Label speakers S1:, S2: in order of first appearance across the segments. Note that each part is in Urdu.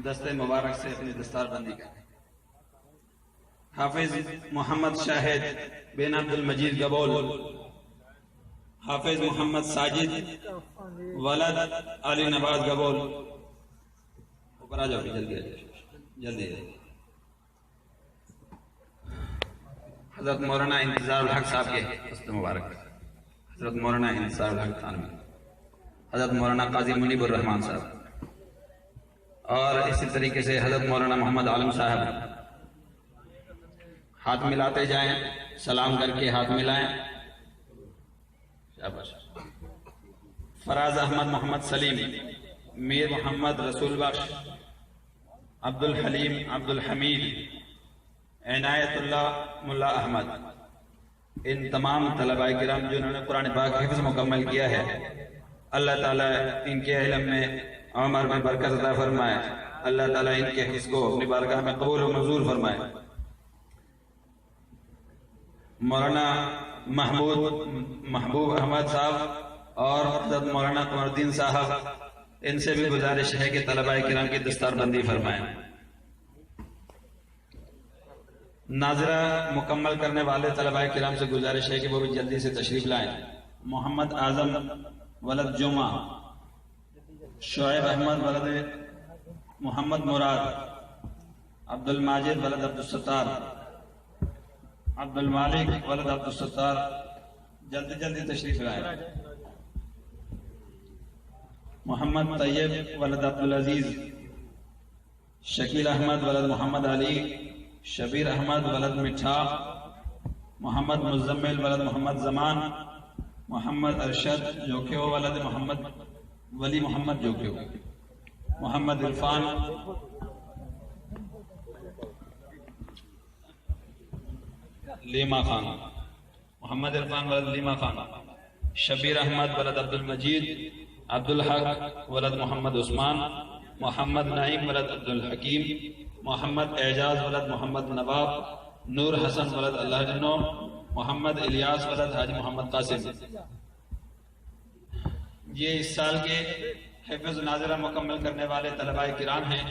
S1: دست مبارک سے اپنی دستار بندی کریں۔ حافظ محمد شاہد بن عبد المجید گبول، حافظ محمد ساجد ولد علی نواز گبول، اوپر آ جاؤ جلدی جلدی۔ حضرت مولانا انتظار الحق صاحب کے دست مبارک، حضرت مولانا انتظار الحق تھانوی، حضرت مولانا قاضی منیب الرحمان صاحب، اور اسی طریقے سے حضرت مولانا محمد عالم صاحب۔ ہاتھ ملاتے جائیں، سلام کر کے ہاتھ ملائیں۔ شاباش۔ فراز احمد محمد سلیم، میر محمد رسول بخش، عبد الحلیم عبد الحمید، عنایت اللہ ملا احمد، ان تمام طلباء کرام جنہوں نے قرآن پاک حفظ مکمل کیا ہے، اللہ تعالیٰ ان کے علم میں عمر میں برکت عطا فرمائے، اللہ تعالیٰ ان کے حفظ کو اپنی بارگاہ میں قبول و منظور فرمائے۔ مولانا محبوب احمد صاحب اور حضرت مولانا قمر الدین صاحب، ان سے بھی گزارش ہے کہ طلباء کرام کی دستار بندی فرمائیں۔ ناظرہ مکمل کرنے والے طلباء کرام سے گزارش ہے کہ وہ بھی جلدی سے تشریف لائیں۔ محمد اعظم ولد جمعہ، شعیب احمد ولد محمد مراد، عبد الماجد ولد عبد الستار، عبد المالک ولد عبد الستار، جلدی جلدی تشریف لائیں۔ محمد طیب ولد عبد العزیز، شکیل احمد ولد محمد علی، شبیر احمد ولد مٹھا، محمد مزمل ولد محمد زمان، محمد ارشد جوکیو ولد محمد ولی محمد جوکیو، محمد عرفان، لیما خان، محمد عرفان ولد لیما خان، شبیر احمد ولد عبد المجید، عبد الحق ولد محمد عثمان، محمد نعیم ولد عبد الحکیم، محمد اعجاز ولد محمد نواب، نور حسن ولد اللہ جنو، محمد الیاس ولد حاجی محمد قاسم۔ یہ اس سال کے حفظ ناظرہ مکمل کرنے والے طلباء کرام ہیں۔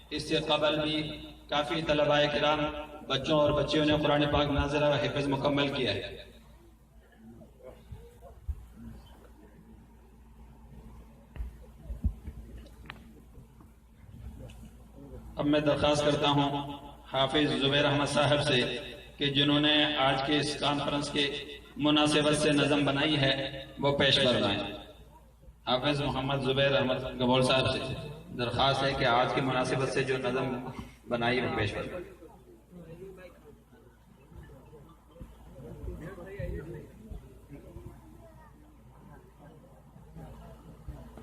S1: اس سے قبل بھی کافی طلباء کرام بچوں اور بچیوں نے قرآن پاک ناظرہ حفظ مکمل کیا ہے۔ اب میں درخواست کرتا ہوں حافظ زبیر احمد صاحب سے کہ جنہوں نے آج کے اس کانفرنس کے مناسبت سے نظم بنائی ہے وہ پیش کروائیں۔ حافظ محمد زبیر احمد گبول صاحب سے درخواست ہے کہ آج کی مناسبت سے جو نظم بنائی وہ پیش کروائیں۔